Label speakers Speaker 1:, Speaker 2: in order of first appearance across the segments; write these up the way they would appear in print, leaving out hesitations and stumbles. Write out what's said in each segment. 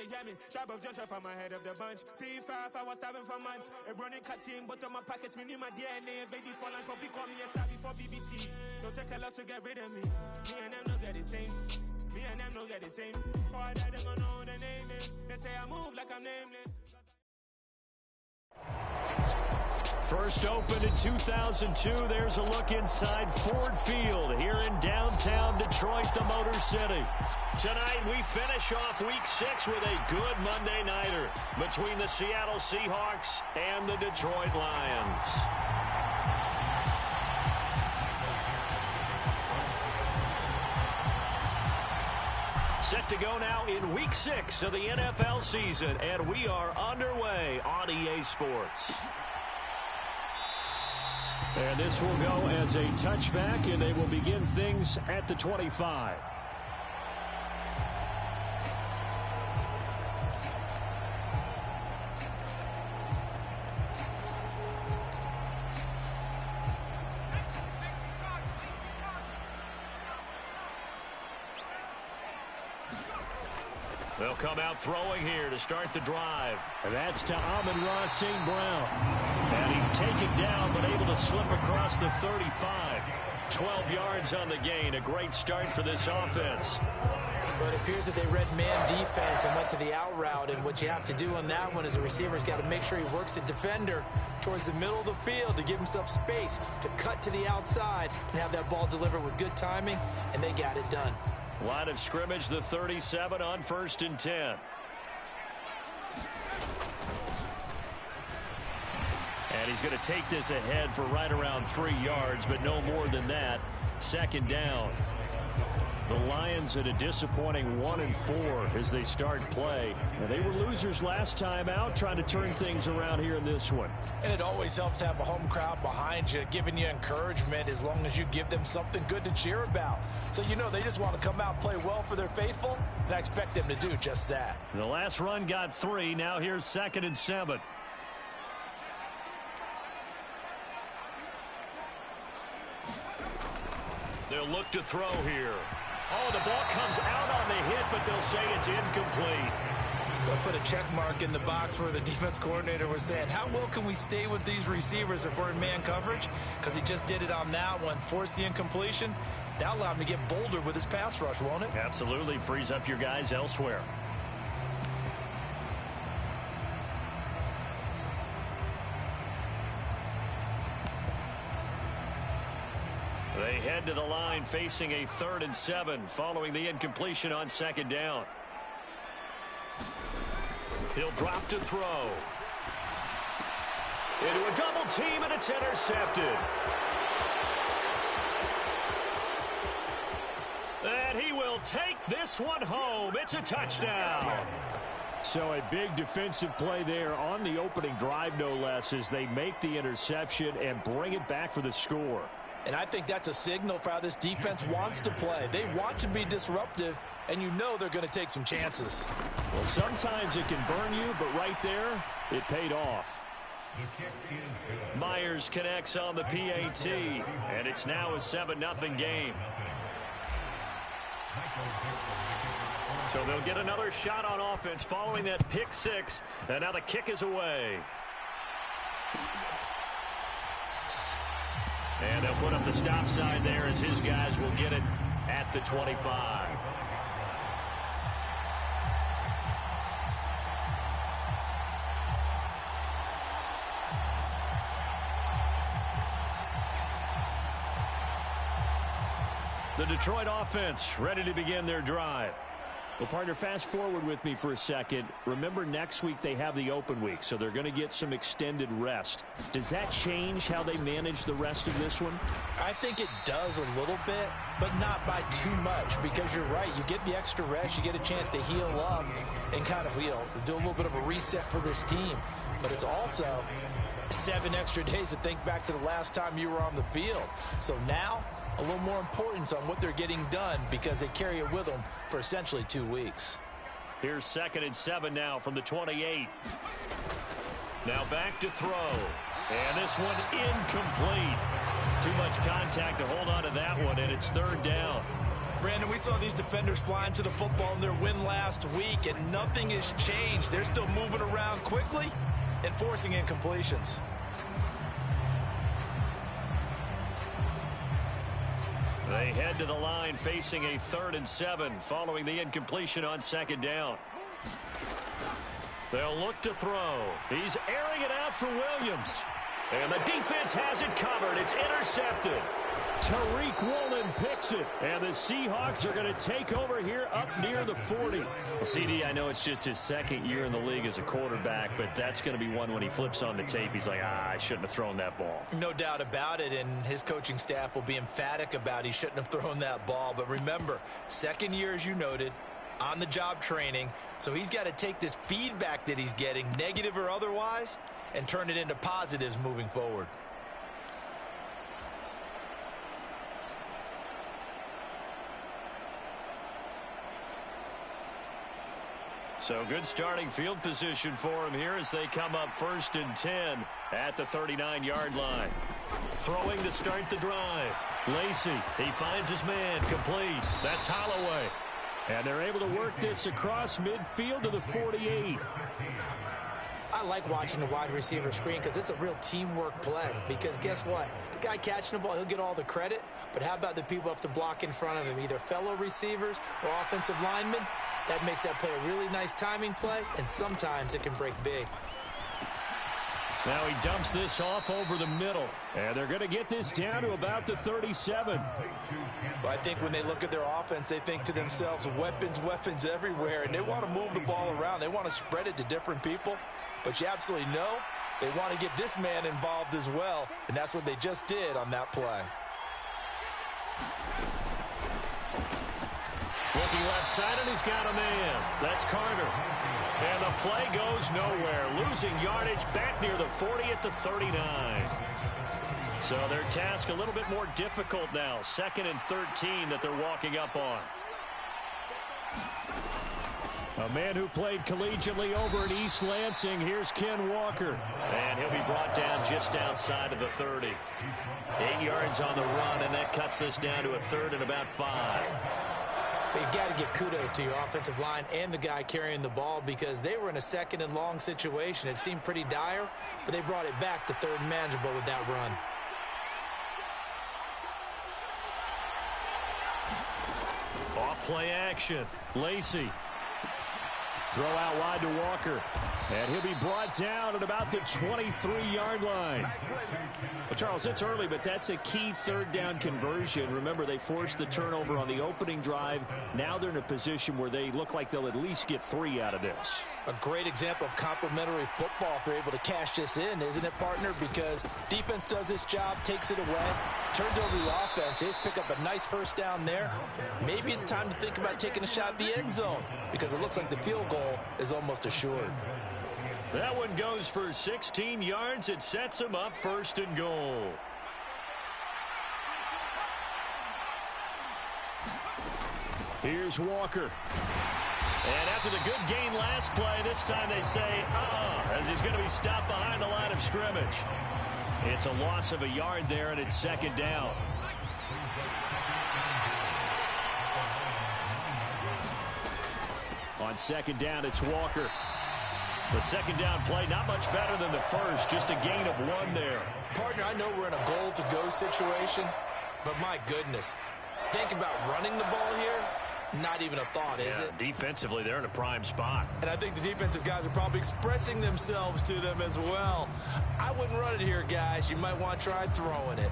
Speaker 1: they jamming. Tribe of Joseph, I'm ahead of the bunch. P5, I was starving for months. A running cutscene, but on my pockets, me knew my DNA. Baby for lunch, but call me a star before BBC. Don't take a lot to get rid of me. Me and them don't get the same. Me and them don't get the same. Before I die, they gonna know who the name is. They say I move like I'm nameless.
Speaker 2: First opened in 2002. There's a look inside Ford Field here in downtown Detroit, the Motor City. Tonight, we finish off Week 6 with a good Monday nighter between the Seattle Seahawks and the Detroit Lions. Set to go now in Week 6 of the NFL season, and we are underway on EA Sports. And this will go as a touchback, and they will begin things at the 25. They'll come out throwing here to start the drive. And that's to Amon-Ra St. Brown. And he's taken down but able to slip across the 35. 12 yards on the gain. A great start for this offense.
Speaker 3: But it appears that they read man defense and went to the out route. And what you have to do on that one is the receiver's got to make sure he works the defender towards the middle of the field to give himself space to cut to the outside and have that ball delivered with good timing, and they got it done.
Speaker 2: Line of scrimmage, the 37 on 1st and 10. And he's going to take this ahead for right around 3 yards, but no more than that. 2nd down. The Lions at a disappointing 1-4 as they start play. And they were losers last time out, trying to turn things around here in this one.
Speaker 4: And it always helps to have a home crowd behind you, giving you encouragement as long as you give them something good to cheer about. So you know they just want to come out and play well for their faithful, and I expect them to do just that.
Speaker 2: The last run got 3. Now here's 2nd and 7. They'll look to throw here. Oh, the ball comes out on the hit, but they'll say it's incomplete.
Speaker 3: They'll put a check mark in the box where the defense coordinator was saying, how well can we stay with these receivers if we're in man coverage? Because he just did it on that one, forced the incompletion. That'll allow him to get bolder with his pass rush, won't it?
Speaker 2: Absolutely. Frees up your guys elsewhere. They head to the line facing a 3rd and 7 following the incompletion on 2nd down. He'll drop to throw. Into a double team, and it's intercepted. And he will take this one home. It's a touchdown. So a big defensive play there on the opening drive, no less, as they make the interception and bring it back for the score.
Speaker 3: And I think that's a signal for how this defense wants to play. They want to be disruptive, and you know they're going to take some chances.
Speaker 2: Well, sometimes it can burn you, but right there, it paid off. Myers connects on the PAT, and it's now a 7-0 game. So they'll get another shot on offense following that pick 6, and now the kick is away. And they'll put up the stop sign there as his guys will get it at the 25. The Detroit offense ready to begin their drive. Well, partner, fast forward with me for a second. Remember, next week they have the open week, so they're going to get some extended rest. Does that change how they manage the rest of this one?
Speaker 3: I think it does a little bit, but not by too much, because you're right. You get the extra rest, you get a chance to heal up and kind of, do a little bit of a reset for this team. But it's also 7 extra days to think back to the last time you were on the field. So now, a little more importance on what they're getting done because they carry it with them for essentially 2 weeks.
Speaker 2: Here's 2nd and 7 now from the 28. Now back to throw. And this one incomplete. Too much contact to hold on to that one, and it's 3rd down.
Speaker 4: Brandon, we saw these defenders flying to the football in their win last week, and nothing has changed. They're still moving around quickly and forcing incompletions.
Speaker 2: They head to the line facing a 3rd and 7 following the incompletion on 2nd down. They'll look to throw. He's airing it out for Williams. And the defense has it covered. It's intercepted. Tariq Woolen picks it. And the Seahawks are going to take over here up near the 40. Well, CD, I know it's just his 2nd year in the league as a quarterback, but that's going to be one when he flips on the tape. He's like, I shouldn't have thrown that ball.
Speaker 4: No doubt about it, and his coaching staff will be emphatic about he shouldn't have thrown that ball. But remember, 2nd year, as you noted, on-the-job training, so he's got to take this feedback that he's getting, negative or otherwise, and turn it into positives moving forward.
Speaker 2: So good starting field position for him here as they come up 1st and 10 at the 39-yard line. Throwing to start the drive. Lacy, he finds his man, complete. That's Holloway. And they're able to work this across midfield to the 48.
Speaker 3: I like watching the wide receiver screen because it's a real teamwork play. Because guess what? The guy catching the ball, he'll get all the credit. But how about the people up to block in front of him, either fellow receivers or offensive linemen? That makes that play a really nice timing play, and sometimes it can break big.
Speaker 2: Now he dumps this off over the middle. And they're going to get this down to about the 37.
Speaker 4: Well, I think when they look at their offense, they think to themselves, weapons, weapons everywhere, and they want to move the ball around. They want to spread it to different people. But you absolutely know they want to get this man involved as well, and that's what they just did on that play.
Speaker 2: Looking left side, and he's got a man. That's Carter. And the play goes nowhere. Losing yardage back near the 40 at the 39. So their task a little bit more difficult now. 2nd and 13 that they're walking up on. A man who played collegiately over in East Lansing. Here's Ken Walker. And he'll be brought down just outside of the 30. 8 yards on the run, and that cuts this down to a 3rd and about 5.
Speaker 3: You've got to give kudos to your offensive line and the guy carrying the ball because they were in a 2nd and long situation. It seemed pretty dire, but they brought it back to 3rd and manageable with that run.
Speaker 2: Off play action. Lacy. Throw out wide to Walker. And he'll be brought down at about the 23-yard line. Well, Charles, it's early, but that's a key 3rd down conversion. Remember, they forced the turnover on the opening drive. Now they're in a position where they look like they'll at least get 3 out of this.
Speaker 4: A great example of complementary football if they're able to cash this in, isn't it, partner? Because defense does this job, takes it away, turns over the offense. They just pick up a nice 1st down there. Maybe it's time to think about taking a shot at the end zone because it looks like the field goal is almost assured.
Speaker 2: That one goes for 16 yards. It sets them up 1st and goal. Here's Walker. And after the good gain last play, this time they say, as he's going to be stopped behind the line of scrimmage. It's a loss of a yard there, and it's 2nd down. On 2nd down, it's Walker. The 2nd down play, not much better than the first, just a gain of 1 there.
Speaker 3: Partner, I know we're in a goal-to-go situation, but my goodness, think about running the ball here. Not even a thought, is it?
Speaker 2: Defensively, they're in a prime spot.
Speaker 3: And I think the defensive guys are probably expressing themselves to them as well. I wouldn't run it here, guys. You might want to try throwing it.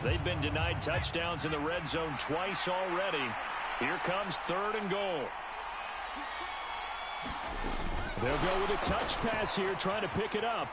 Speaker 2: They've been denied touchdowns in the red zone twice already. Here comes 3rd and goal. They'll go with a touch pass here, trying to pick it up.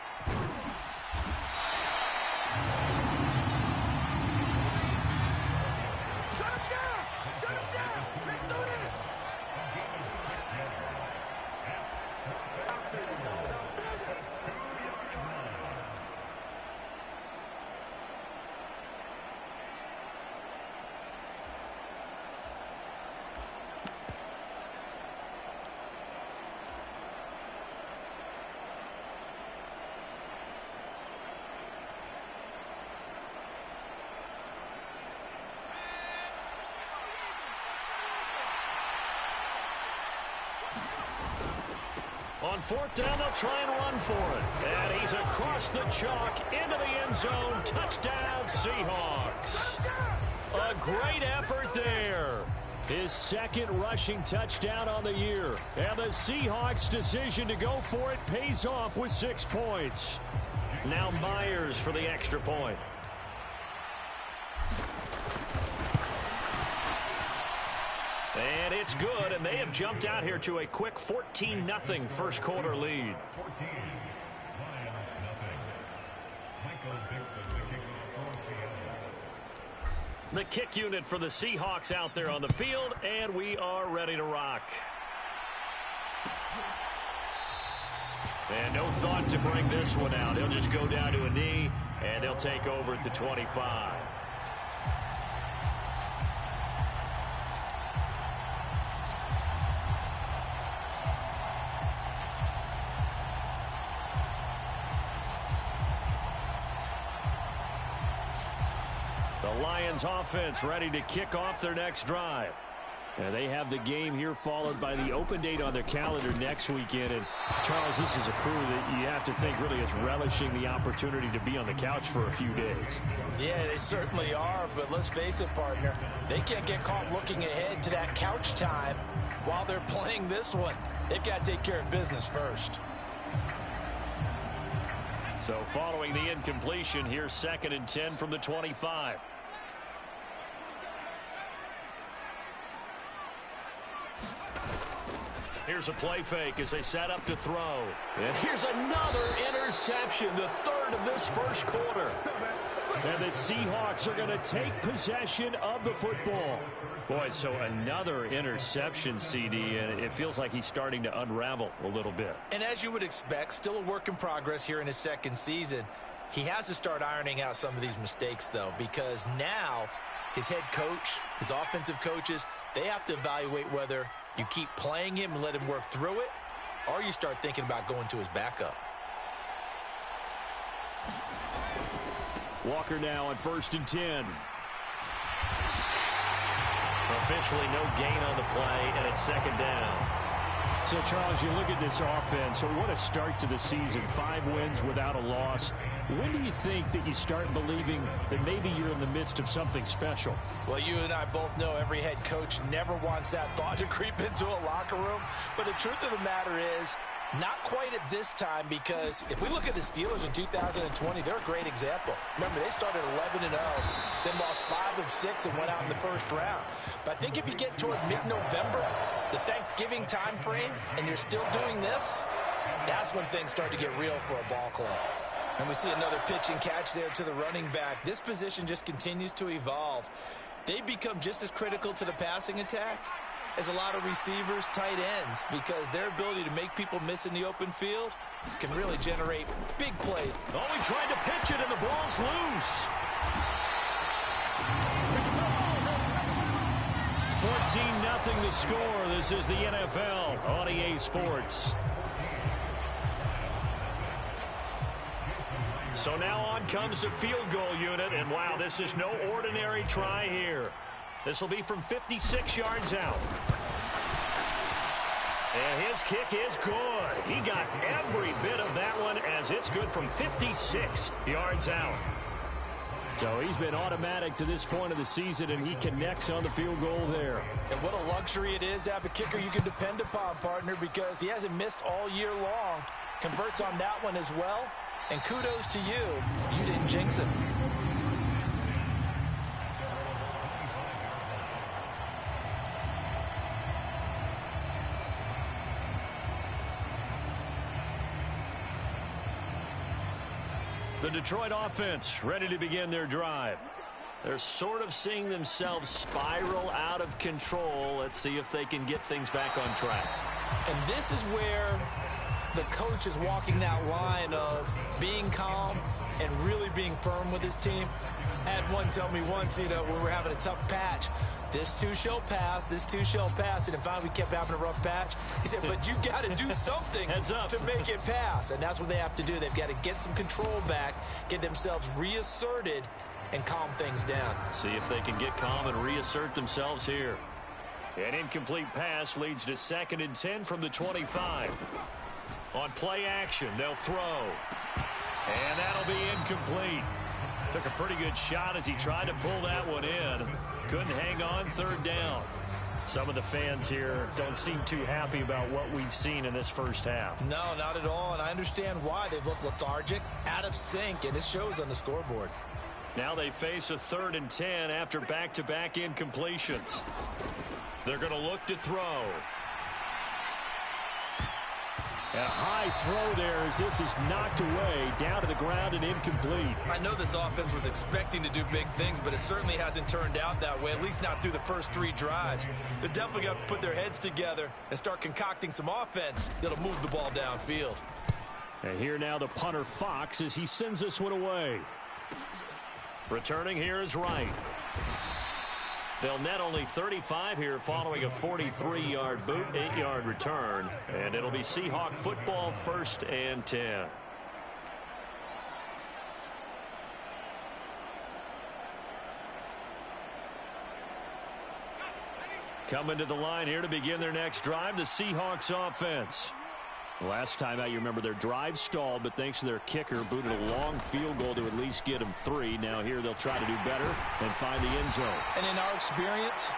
Speaker 2: On fourth down, they'll try and run for it. And he's across the chalk into the end zone. Touchdown, Seahawks. A great effort there. His second rushing touchdown on the year. And the Seahawks' decision to go for it pays off with 6 points. Now Myers for the extra point. And it's good, and they have jumped out here to a quick 14-0 first quarter lead. The kick unit for the Seahawks out there on the field, and we are ready to rock. And no thought to bring this one out. He'll just go down to a knee, and they'll take over at the 25. The Lions offense ready to kick off their next drive. And they have the game here followed by the open date on their calendar next weekend. And Charles, this is a crew that you have to think really is relishing the opportunity to be on the couch for a few days.
Speaker 3: Yeah, they certainly are, but let's face it, partner. They can't get caught looking ahead to that couch time while they're playing this one. They've got to take care of business first.
Speaker 2: So following the incompletion, here's 2nd and 10 from the 25. Here's a play fake as they set up to throw. And here's another interception, the third of this first quarter. And the Seahawks are going to take possession of the football. Boy, so another interception, CD, and it feels like he's starting to unravel a little bit.
Speaker 3: And as you would expect, still a work in progress here in his second season. He has to start ironing out some of these mistakes, though, because now his head coach, his offensive coaches, they have to evaluate whether you keep playing him and let him work through it, or you start thinking about going to his backup.
Speaker 2: Walker now on 1st and 10. Officially no gain on the play, and it's 2nd down.
Speaker 5: So, Charles, you look at this offense, so what a start to the season. 5 wins without a loss. When do you think that you start believing that maybe you're in the midst of something special?
Speaker 3: Well, you and I both know every head coach never wants that thought to creep into a locker room. But the truth of the matter is, not quite at this time, because if we look at the Steelers in 2020, they're a great example. Remember, they started 11-0, then lost 5 of 6 and went out in the first round. But I think if you get toward mid-November, the Thanksgiving time frame, and you're still doing this, that's when things start to get real for a ball club. And we see another pitch and catch there to the running back. This position just continues to evolve. They become just as critical to the passing attack as a lot of receivers, tight ends, because their ability to make people miss in the open field can really generate big plays.
Speaker 2: Oh, he tried to pitch it, and the ball's loose. 14-0 the score. This is the NFL on EA Sports. So now on comes the field goal unit, and wow, this is no ordinary try here. This will be from 56 yards out. And his kick is good. He got every bit of that one as it's good from 56 yards out.
Speaker 5: So he's been automatic to this point of the season, and he connects on the field goal there.
Speaker 3: And what a luxury it is to have a kicker you can depend upon, partner, because he hasn't missed all year long. Converts on that one as well. And kudos to you. You didn't jinx it.
Speaker 2: The Detroit offense ready to begin their drive. They're sort of seeing themselves spiral out of control. Let's see if they can get things back on track.
Speaker 3: And this is where the coach is walking that line of being calm and really being firm with his team. I had one tell me once, when we were having a tough patch, this too shall pass, this too shall pass. And finally we kept having a rough patch. He said, but you got to do something to make it pass. And that's what they have to do. They've got to get some control back, get themselves reasserted, and calm things down.
Speaker 2: See if they can get calm and reassert themselves here. An incomplete pass leads to 2nd and 10 from the 25. On play action, they'll throw. And that'll be incomplete. Took a pretty good shot as he tried to pull that one in. Couldn't hang on, third down. Some of the fans here don't seem too happy about what we've seen in this first half.
Speaker 3: No, not at all, and I understand why. They've looked lethargic, out of sync, and it shows on the scoreboard.
Speaker 2: Now they face a 3rd and 10 after back-to-back incompletions. They're going to look to throw.
Speaker 5: And a high throw there as this is knocked away, down to the ground and incomplete.
Speaker 3: I know this offense was expecting to do big things, but it certainly hasn't turned out that way, at least not through the first 3 drives. They're definitely going to have to put their heads together and start concocting some offense that'll move the ball downfield.
Speaker 5: And here now the punter Fox as he sends this one away.
Speaker 2: Returning here is Wright. They'll net only 35 here following a 43-yard boot, 8-yard return. And it'll be Seahawk football, 1st and 10. Coming to the line here to begin their next drive, the Seahawks offense.
Speaker 5: Last time out, you remember their drive stalled, but thanks to their kicker, booted a long field goal to at least get them 3. Now here they'll try to do better and find the end zone.
Speaker 3: And in our experience,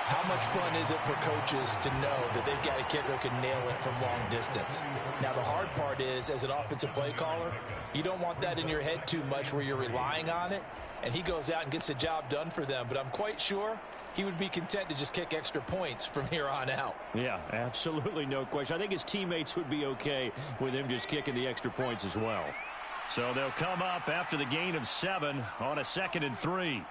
Speaker 3: how much fun is it for coaches to know that they've got a kicker who can nail it from long distance? Now the hard part is, as an offensive play caller, you don't want that in your head too much where you're relying on it, and he goes out and gets the job done for them. But I'm quite sure he would be content to just kick extra points from here on out.
Speaker 5: Yeah, absolutely no question. I think his teammates would be okay with him just kicking the extra points as well.
Speaker 2: So they'll come up after the gain of 7 on a 2nd and 3.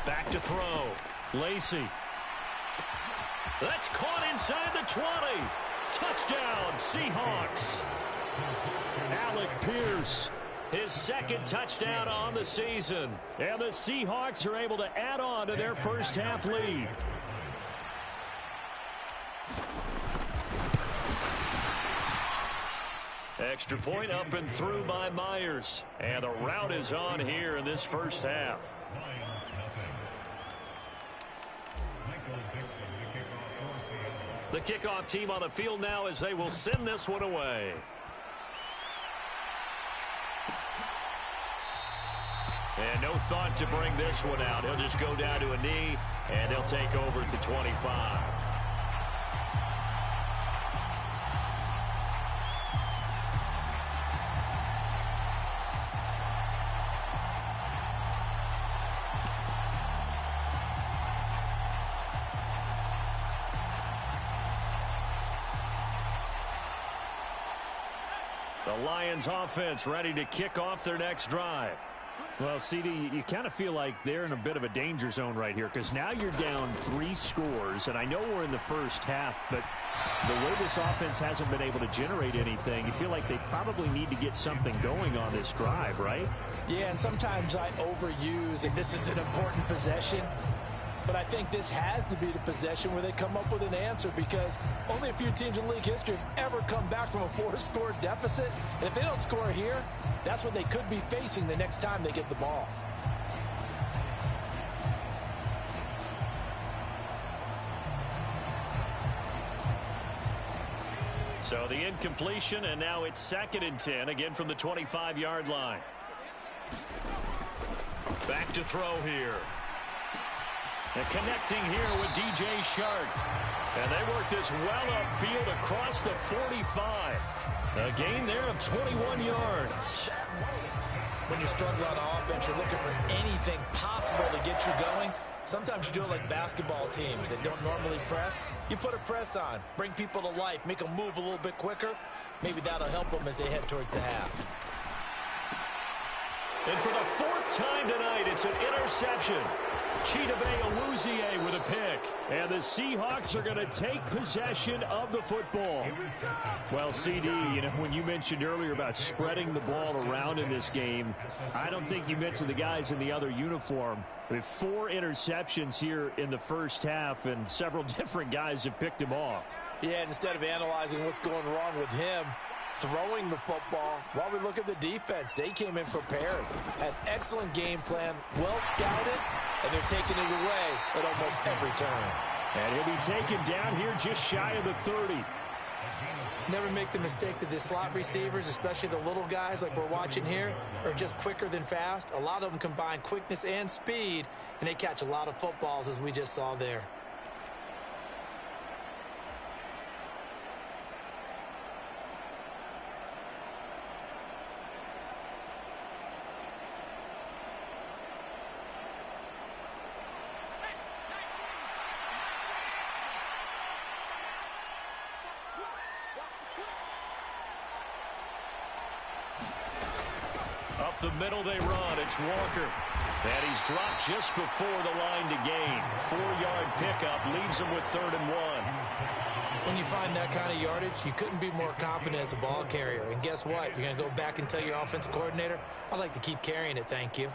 Speaker 2: Back to throw. Lacy. That's caught inside the 20. Touchdown, Seahawks.
Speaker 5: Alec Pierce,
Speaker 2: his 2nd touchdown on the season.
Speaker 5: And the Seahawks are able to add on to their first half lead.
Speaker 2: Extra point up and through by Myers. And the route is on here in this first half. The kickoff team on the field now as they will send this one away. And no thought to bring this one out. He'll just go down to a knee, and they'll take over at the 25. The Lions offense ready to kick off their next drive.
Speaker 5: Well, CD, you kind of feel like they're in a bit of a danger zone right here because now you're down 3 scores, and I know we're in the first half, but the way this offense hasn't been able to generate anything, you feel like they probably need to get something going on this drive, right?
Speaker 3: Yeah, and sometimes I overuse if this is an important possession, but I think this has to be the possession where they come up with an answer because only a few teams in league history have ever come back from a 4-score deficit. And if they don't score here, that's what they could be facing the next time they get the ball.
Speaker 2: So the incompletion, and now it's 2nd and 10, again from the 25-yard line. Back to throw here. And connecting here with DJ Shark. And they work this well upfield across the 45. A gain there of 21 yards.
Speaker 3: When you're struggling on offense, you're looking for anything possible to get you going. Sometimes you do it like basketball teams that don't normally press. You put a press on, bring people to life, make them move a little bit quicker. Maybe that'll help them as they head towards the half.
Speaker 2: And for the 4th time tonight, it's an interception. Chidobe Awuzie with a pick.
Speaker 5: And the Seahawks are going to take possession of the football. Well, CD, you know, when you mentioned earlier about spreading the ball around in this game, I don't think you mentioned the guys in the other uniform. We have 4 interceptions here in the first half, and several different guys have picked him off.
Speaker 3: Yeah, instead of analyzing what's going wrong with him, throwing the football. While we look at the defense, they came in prepared, had excellent game plan, well scouted, and they're taking it away at almost every turn.
Speaker 5: And he'll be taken down here just shy of the 30.
Speaker 3: Never make the mistake that the slot receivers, especially the little guys like we're watching here, are just quicker than fast. A lot of them combine quickness and speed, and they catch a lot of footballs, as we just saw there.
Speaker 5: Up the middle they run. It's Walker. And he's dropped just before the line to gain. 4-yard pickup leaves him with 3rd and 1.
Speaker 3: When you find that kind of yardage, you couldn't be more confident as a ball carrier. And guess what? You're going to go back and tell your offensive coordinator, I'd like to keep carrying it, thank you.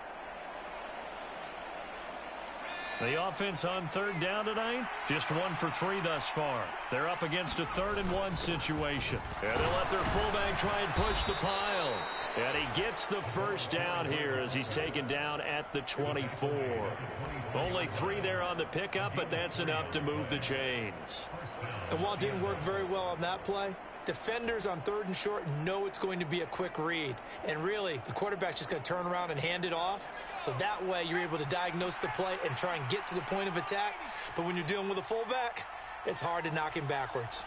Speaker 5: The offense on 3rd down tonight, just 1 for 3 thus far. They're up against a 3rd and 1 situation. And they'll let their fullback try and push the pile. And he gets the first down here as he's taken down at the 24. Only 3 there on the pickup, but that's enough to move the chains.
Speaker 3: And while it didn't work very well on that play, defenders on 3rd and short know it's going to be a quick read. And really, the quarterback's just going to turn around and hand it off. So that way, you're able to diagnose the play and try and get to the point of attack. But when you're dealing with a fullback, it's hard to knock him backwards.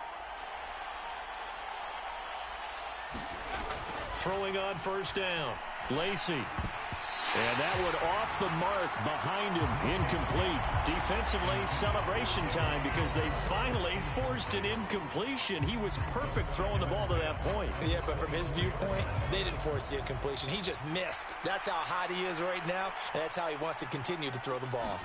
Speaker 5: Throwing on 1st down, Lacy. And that one off the mark behind him, incomplete. Defensively, celebration time because they finally forced an incompletion. He was perfect throwing the ball to that point.
Speaker 3: Yeah, but from his viewpoint, they didn't force the incompletion. He just missed. That's how hot he is right now, and that's how he wants to continue to throw the ball.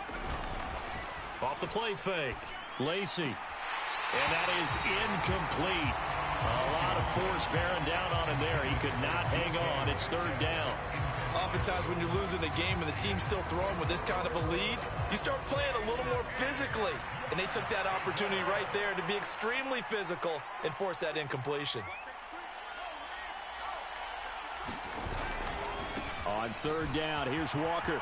Speaker 5: Off the play fake, Lacy. And that is incomplete. A lot of force bearing down on him there. He could not hang on. It's 3rd down.
Speaker 3: Oftentimes when you're losing a game and the team's still throwing with this kind of a lead, you start playing a little more physically. And they took that opportunity right there to be extremely physical and force that incompletion.
Speaker 5: On 3rd down, here's Walker.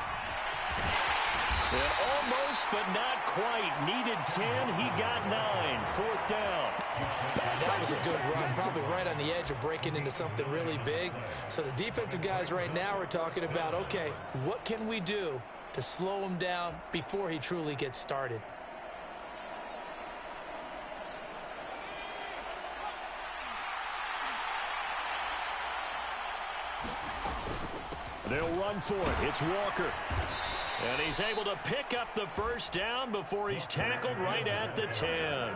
Speaker 5: And almost, but not quite. Needed 10, he got 9. 4th down.
Speaker 3: That was a good run, probably right on the edge of breaking into something really big. So the defensive guys right now are talking about, okay, what can we do to slow him down before he truly gets started?
Speaker 5: They'll run for it. It's Walker. And he's able to pick up the first down before he's tackled right at the 10.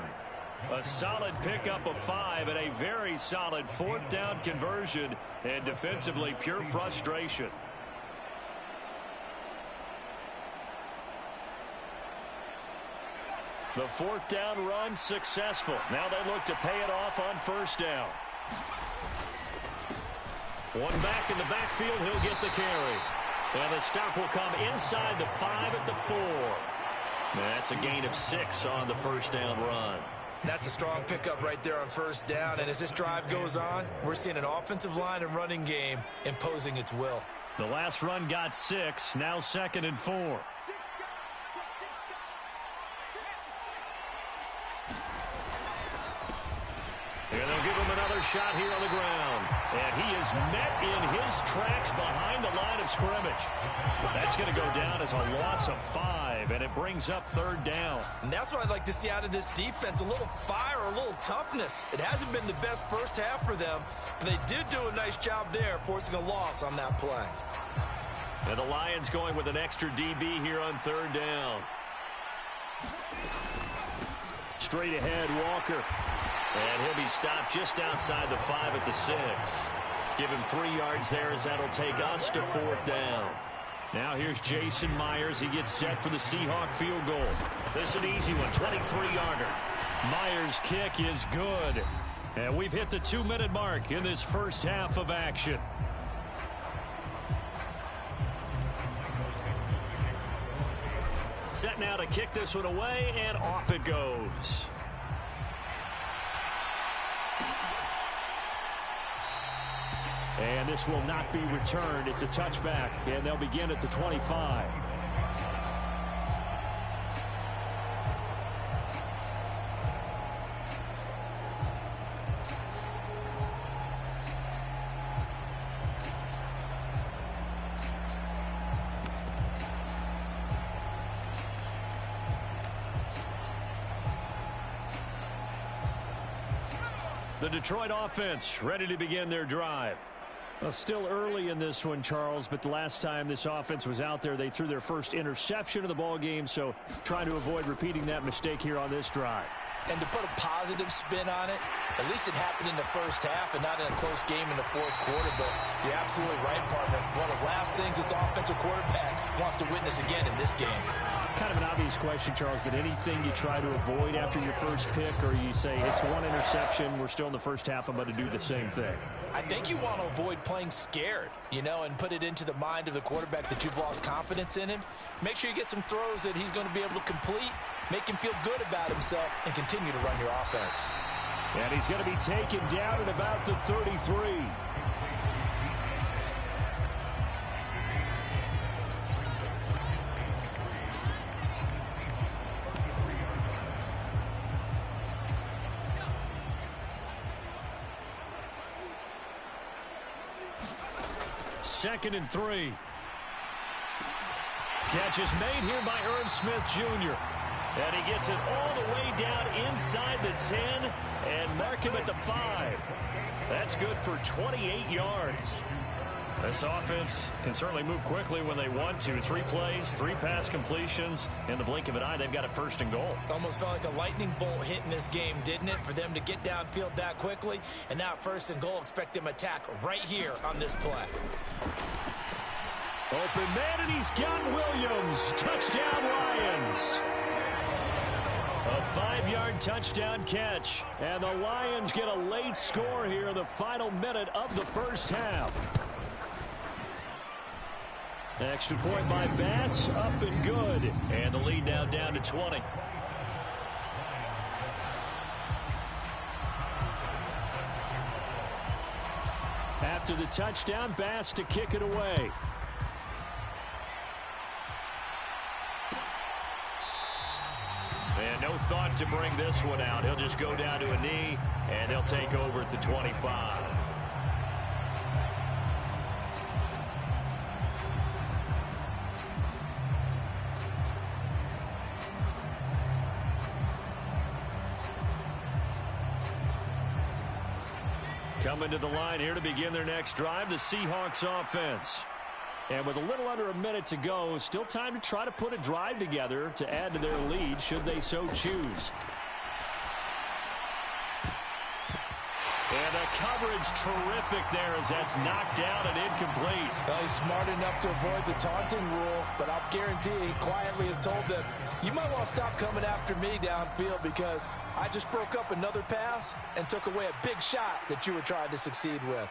Speaker 5: A solid pickup of 5 and a very solid 4th down conversion. And defensively, pure frustration. The 4th down run successful. Now they look to pay it off on 1st down. One back in the backfield, he'll get the carry. And the stop will come inside the 5 at the 4. That's a gain of 6 on the 1st down run.
Speaker 3: That's a strong pickup right there on 1st down. And as this drive goes on, we're seeing an offensive line and running game imposing its will.
Speaker 5: The last run got 6, now 2nd and 4. And they'll give him another shot here on the ground. And he is met in his tracks behind the line of scrimmage. That's going to go down as a loss of 5, and it brings up 3rd down.
Speaker 3: And that's what I'd like to see out of this defense, a little fire, a little toughness. It hasn't been the best first half for them, but they did do a nice job there, forcing a loss on that play.
Speaker 5: And the Lions going with an extra DB here on 3rd down. Straight ahead, Walker. And he'll be stopped just outside the 5 at the 6. Give him 3 yards there as that'll take us to 4th down. Now here's Jason Myers. He gets set for the Seahawk field goal. This is an easy one, 23-yarder. Myers' kick is good. And we've hit the 2-minute mark in this first half of action. Set now to kick this one away, and off it goes. And this will not be returned. It's a touchback, and they'll begin at the 25. The Detroit offense ready to begin their drive. Well, still early in this one, Charles, but the last time this offense was out there, they threw their first interception of the ball game, so trying to avoid repeating that mistake here on this drive.
Speaker 3: And to put a positive spin on it, at least it happened in the first half and not in a close game in the fourth quarter. But you're absolutely right, partner. One of the last things this offensive quarterback wants to witness again in this game.
Speaker 5: Kind of an obvious question, Charles, but anything you try to avoid after your first pick, or you say it's one interception, we're still in the first half, I'm going to do the same thing?
Speaker 3: I think you want to avoid playing scared, and put it into the mind of the quarterback that you've lost confidence in him. Make sure you get some throws that he's going to be able to complete, make him feel good about himself, and continue to run your offense.
Speaker 5: And he's going to be taken down at about the 33. Second and 3. Catch is made here by Irv Smith Jr. And he gets it all the way down inside the 10 and mark him at the 5. That's good for 28 yards. This offense can certainly move quickly when they want to. 3 plays, 3 pass completions. In the blink of an eye, they've got a first and goal.
Speaker 3: Almost felt like a lightning bolt hit in this game, didn't it? For them to get downfield that quickly. And now first and goal, expect them to attack right here on this play.
Speaker 5: Open man, and he's got Williams. Touchdown, Lions. A 5-yard touchdown catch. And the Lions get a late score here in the final minute of the first half. Extra point by Bass, up and good. And the lead now down to 20. After the touchdown, Bass to kick it away. And no thought to bring this one out. He'll just go down to a knee, and they'll take over at the 25. Coming to the line here to begin their next drive, the Seahawks offense. And with a little under a minute to go, still time to try to put a drive together to add to their lead should they so choose. And the coverage terrific there as that's knocked down and incomplete.
Speaker 3: Well, he's smart enough to avoid the taunting rule, but I'll guarantee he quietly has told them, you might want to stop coming after me downfield because I just broke up another pass and took away a big shot that you were trying to succeed with.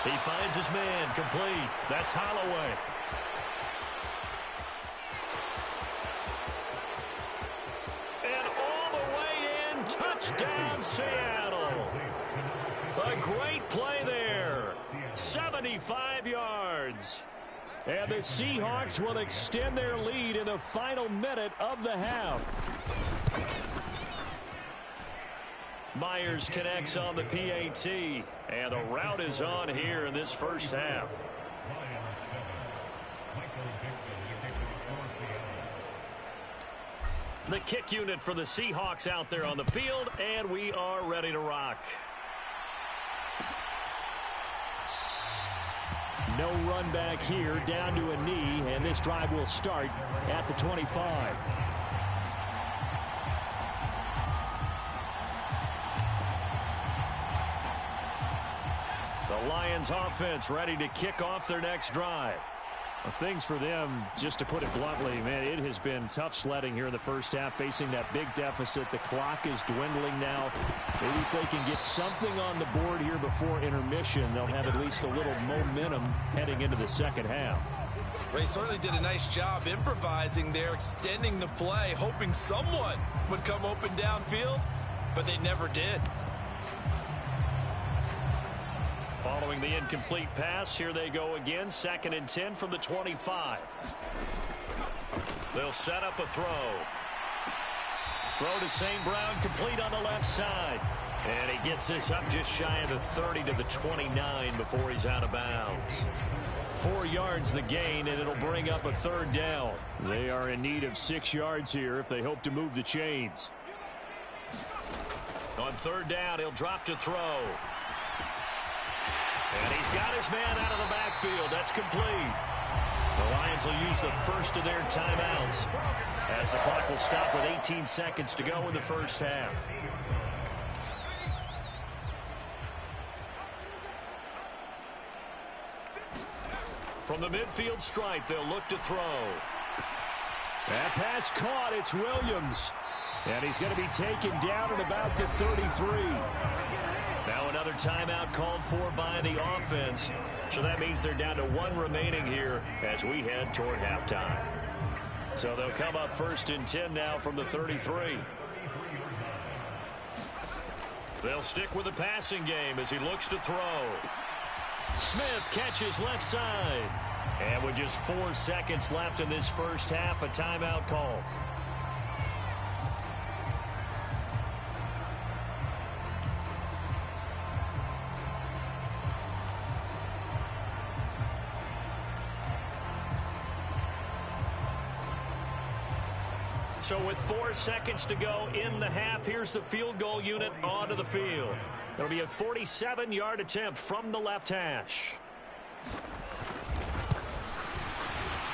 Speaker 5: He finds his man, complete. That's Holloway. And all the way in, touchdown Seattle. A great play there. 75 yards. And the Seahawks will extend their lead in the final minute of the half. Myers connects on the PAT, and the route is on here in this first half. The kick unit for the Seahawks out there on the field, and we are ready to rock. No run back here, down to a knee, and this drive will start at the 25. The Lions offense ready to kick off their next drive. Well, things for them, just to put it bluntly, man, it has been tough sledding here in the first half, facing that big deficit. The clock is dwindling now. Maybe if they can get something on the board here before intermission, they'll have at least a little momentum heading into the second half.
Speaker 3: Well, he certainly did a nice job improvising there, extending the play, hoping someone would come open downfield, but they never did.
Speaker 2: Following the incomplete pass, here they go again, 2nd and 10 from the 25. They'll set up a throw. Throw to St. Brown, complete on the left side. And he gets this up just shy of the 30 to the 29 before he's out of bounds. 4 yards the gain, and it'll bring up a 3rd down.
Speaker 5: They are in need of 6 yards here if they hope to move the chains.
Speaker 2: On 3rd down, he'll drop to throw. And he's got his man out of the backfield. That's complete. The Lions will use the first of their timeouts as the clock will stop with 18 seconds to go in the first half. From the midfield stripe, they'll look to throw.
Speaker 5: That pass caught. It's Williams. And he's going to be taken down at about the 33.
Speaker 2: Now another timeout called for by the offense. So that means they're down to 1 remaining here as we head toward halftime. So they'll come up 1st and 10 now from the 33. They'll stick with the passing game as he looks to throw. Smith catches left side. And with just 4 seconds left in this first half, a timeout call. So with 4 seconds to go in the half, here's the field goal unit onto the field. It'll be a 47-yard attempt from the left hash.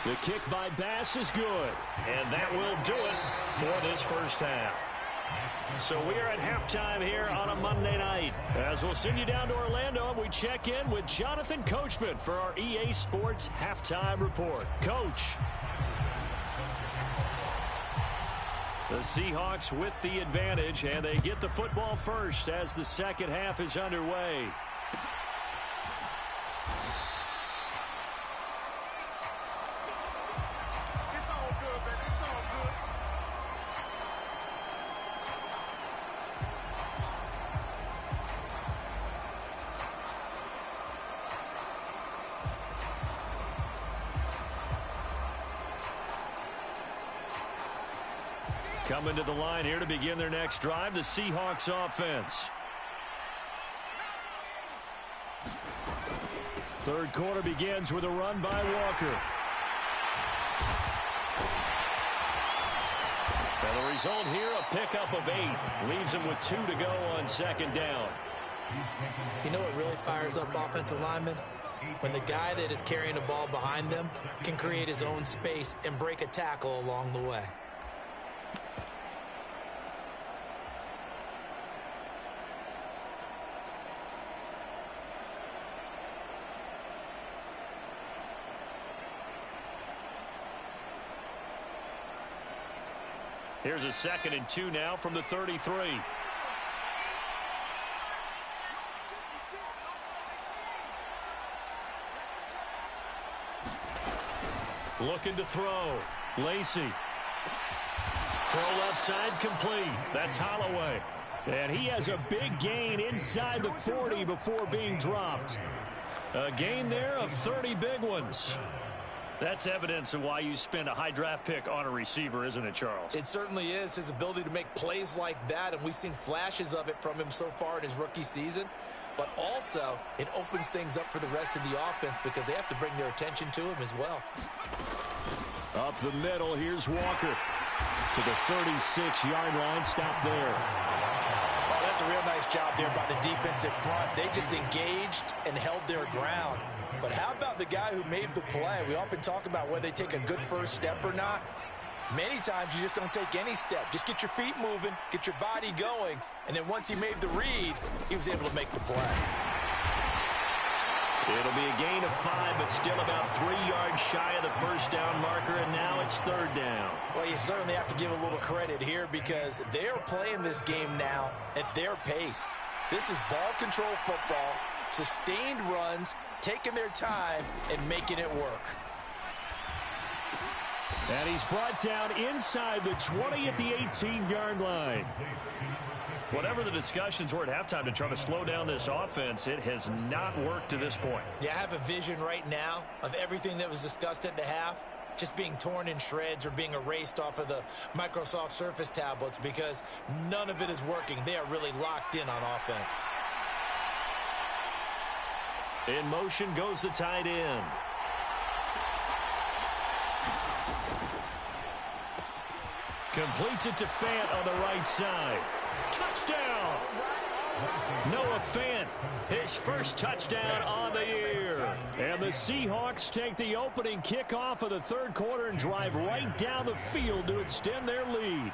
Speaker 5: The kick by Bass is good.
Speaker 2: And that will do it for this first half. So we are at halftime here on a Monday night. As we'll send you down to Orlando, and we check in with Jonathan Coachman for our EA Sports Halftime Report. Coach. The Seahawks with the advantage, and they get the football first as the second half is underway.
Speaker 1: It's all good, baby. It's all good.
Speaker 2: Coming to the line here to begin their next drive, the Seahawks offense.
Speaker 5: Third quarter begins with a run by Walker.
Speaker 2: And the result here, a pickup of 8. Leaves him with 2 to go on 2nd down.
Speaker 4: You know what really fires up offensive linemen? When the guy that is carrying the ball behind them can create his own space and break a tackle along the way.
Speaker 2: Here's a 2nd and 2 now from the 33. Looking to throw. Lacy. Throw left side complete. That's Holloway.
Speaker 5: And he has a big gain inside the 40 before being dropped.
Speaker 2: A gain there of 30 big ones. That's evidence of why you spend a high draft pick on a receiver, isn't it, Charles?
Speaker 3: It certainly is. His ability to make plays like that, and we've seen flashes of it from him so far in his rookie season. But also, it opens things up for the rest of the offense because they have to bring their attention to him as well.
Speaker 5: Up the middle, here's Walker to the 36-yard line. Stop there.
Speaker 4: Oh, that's a real nice job there by the defensive front. They just engaged and held their ground. But how about the guy who made the play? We often talk about whether they take a good first step or not. Many times you just don't take any step. Just get your feet moving, get your body going, and then once he made the read, he was able to make the play.
Speaker 2: It'll be a gain of 5, but still about 3 yards shy of the first down marker, and now it's 3rd down.
Speaker 4: Well, you certainly have to give a little credit here because they're playing this game now at their pace. This is ball control football, sustained runs, taking their time and making it work.
Speaker 5: And he's brought down inside the 20 at the 18-yard line.
Speaker 2: Whatever the discussions were at halftime to try to slow down this offense, it has not worked to this point.
Speaker 3: Yeah, I have a vision right now of everything that was discussed at the half just being torn in shreds or being erased off of the Microsoft Surface tablets because none of it is working. They are really locked in on offense.
Speaker 2: In motion goes the tight end.
Speaker 5: Completes it to Fant on the right side. Touchdown! Noah Fant, his first touchdown on the year. And the Seahawks take the opening kickoff of the third quarter and drive right down the field to extend their lead.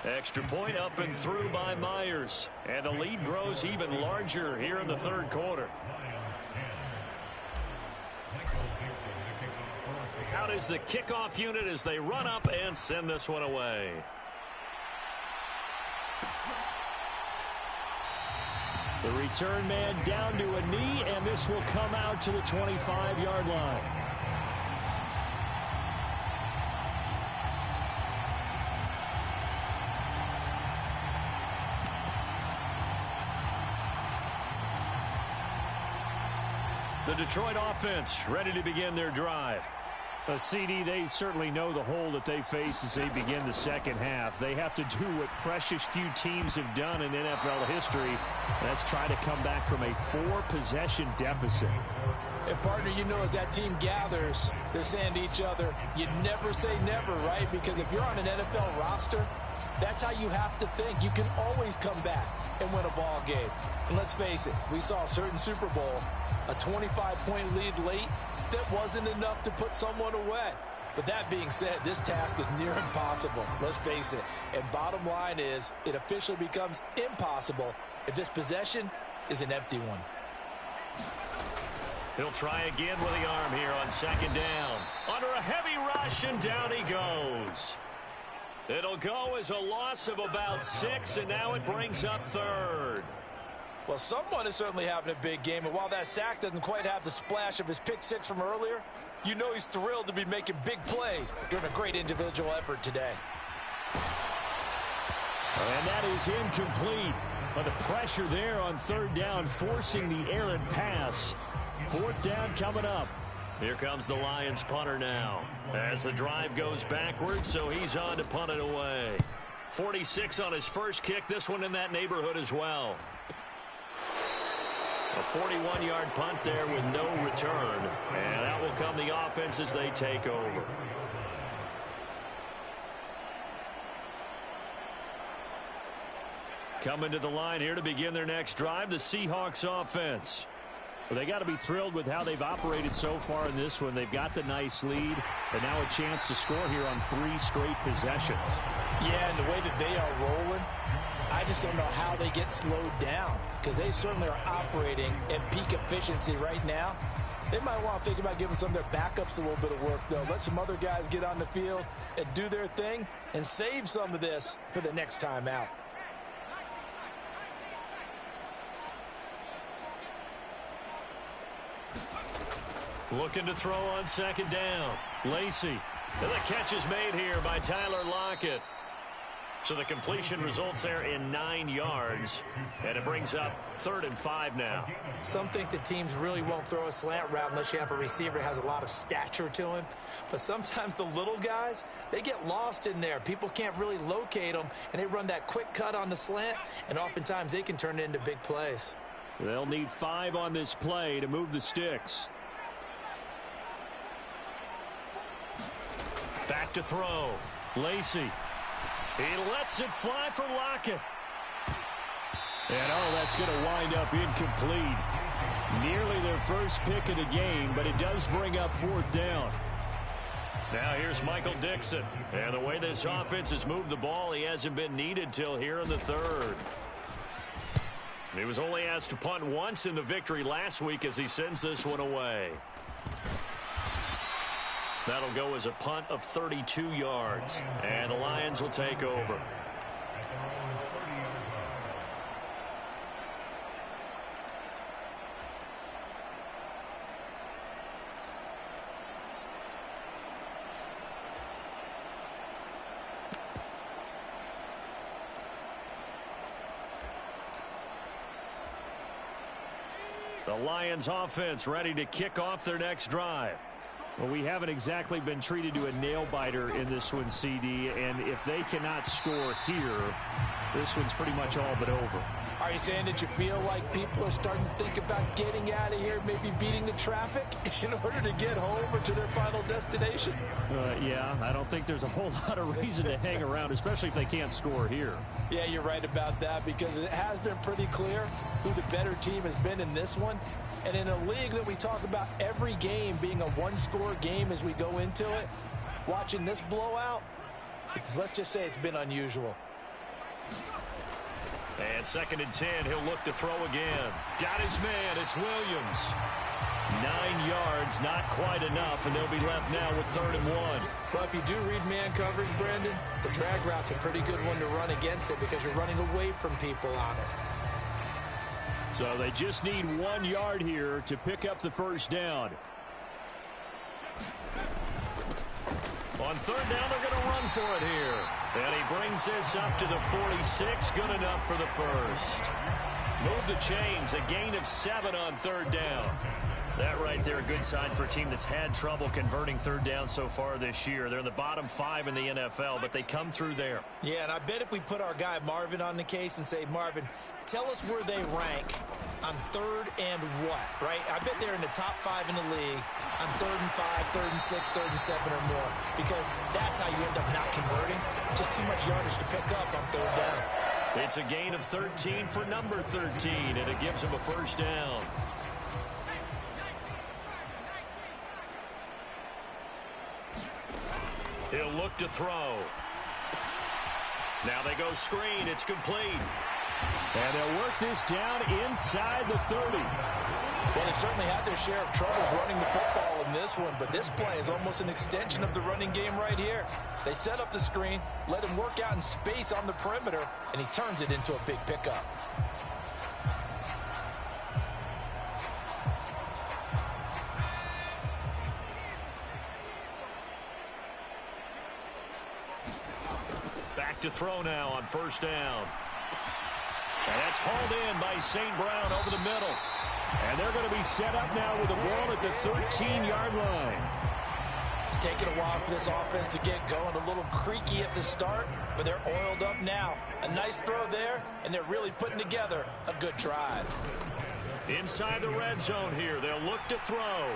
Speaker 2: Extra point up and through by Myers. And the lead grows even larger here in the third quarter. Out is the kickoff unit as they run up and send this one away.
Speaker 5: The return man down to a knee, and this will come out to the 25-yard line.
Speaker 2: The Detroit offense ready to begin their drive.
Speaker 5: CD, they certainly know the hole that they face as they begin the second half. They have to do what precious few teams have done in NFL history. That's try to come back from a 4-possession deficit.
Speaker 3: And, partner, you know as that team gathers, they're saying to each other, you never say never, right? Because if you're on an NFL roster, that's how you have to think. You can always come back and win a ball game. And let's face it, we saw a certain Super Bowl, a 25-point lead late, that wasn't enough to put someone away. But that being said, this task is near impossible. Let's face it. And bottom line is, it officially becomes impossible if this possession is an empty one.
Speaker 2: He'll try again with the arm here on second down. Under a heavy rush, and down he goes. It'll go as a loss of about 6, and now it brings up third.
Speaker 3: Well, someone is certainly having a big game, and while that sack doesn't quite have the splash of his pick six from earlier, you know he's thrilled to be making big plays during a great individual effort today.
Speaker 5: And that is incomplete. But the pressure there on third down, forcing the errant pass. Fourth down coming up.
Speaker 2: Here comes the Lions punter now. As the drive goes backwards, so he's on to punt it away. 46 on his first kick, this one in that neighborhood as well. A 41-yard punt there with no return. And that will come the offense as they take over.
Speaker 5: Coming to the line here to begin their next drive, the Seahawks offense. Well, they got to be thrilled with how they've operated so far in this one. They've got the nice lead, and now a chance to score here on 3 straight possessions.
Speaker 3: Yeah, and the way that they are rolling, I just don't know how they get slowed down because they certainly are operating at peak efficiency right now. They might want to think about giving some of their backups a little bit of work, though. Let some other guys get on the field and do their thing and save some of this for the next time out.
Speaker 2: Looking to throw on second down. Lacy. And the catch is made here by Tyler Lockett. So the completion results there in 9 yards. And it brings up 3rd and 5 now.
Speaker 3: Some think the teams really won't throw a slant route unless you have a receiver that has a lot of stature to him. But sometimes the little guys, they get lost in there. People can't really locate them, and they run that quick cut on the slant, and oftentimes they can turn it into big plays.
Speaker 5: They'll need 5 on this play to move the sticks.
Speaker 2: Back to throw. Lacy. He lets it fly for Lockett.
Speaker 5: And that's going to wind up incomplete. Nearly their first pick of the game, but it does bring up 4th down.
Speaker 2: Now here's Michael Dixon. And the way this offense has moved the ball, he hasn't been needed till here in the 3rd. He was only asked to punt once in the victory last week as he sends this one away. That'll go as a punt of 32 yards. And the Lions will take over. The Lions offense ready to kick off their next drive.
Speaker 5: Well, we haven't exactly been treated to a nail-biter in this one, CD, and if they cannot score here, this one's pretty much all but over.
Speaker 3: Are you saying that you feel like people are starting to think about getting out of here, maybe beating the traffic in order to get home or to their final destination?
Speaker 5: Yeah, I don't think there's a whole lot of reason to hang around, especially if they can't score here.
Speaker 3: Yeah, you're right about that, because it has been pretty clear who the better team has been in this one. And in a league that we talk about every game being a one-score game as we go into it, watching this blowout, let's just say it's been unusual.
Speaker 2: And 2nd and 10, he'll look to throw again. Got his man, it's Williams. 9 yards, not quite enough, and they'll be left now with 3rd and 1.
Speaker 3: Well, if you do read man coverage, Brandon, the drag route's a pretty good one to run against it because you're running away from people on it.
Speaker 5: So they just need 1 yard here to pick up the first down.
Speaker 2: On 3rd down, they're going to run for it here. And he brings this up to the 46. Good enough for the first. Move the chains. A gain of 7 on 3rd down. That right there, a good sign for a team that's had trouble converting 3rd down so far this year. They're in the bottom 5 in the NFL, but they come through there.
Speaker 3: Yeah, and I bet if we put our guy Marvin on the case and say, Marvin, tell us where they rank on 3rd and what, right? I bet they're in the top 5 in the league on 3rd and 5, 3rd and 6, 3rd and 7 or more, because that's how you end up not converting. Just too much yardage to pick up on 3rd down.
Speaker 2: It's a gain of 13 for number 13, and it gives them a first down. He'll look to throw. Now they go screen. It's complete.
Speaker 5: And they'll work this down inside the 30.
Speaker 3: Well, they've certainly had their share of troubles running the football in this one, but this play is almost an extension of the running game right here. They set up the screen, let him work out in space on the perimeter, and he turns it into a big pickup.
Speaker 2: Back to throw now on 1st down. And that's hauled in by St. Brown over the middle.
Speaker 5: And they're going to be set up now with the ball at the 13-yard line.
Speaker 3: It's taken a while for this offense to get going. A little creaky at the start, but they're oiled up now. A nice throw there, and they're really putting together a good drive.
Speaker 2: Inside the red zone here, they'll look to throw.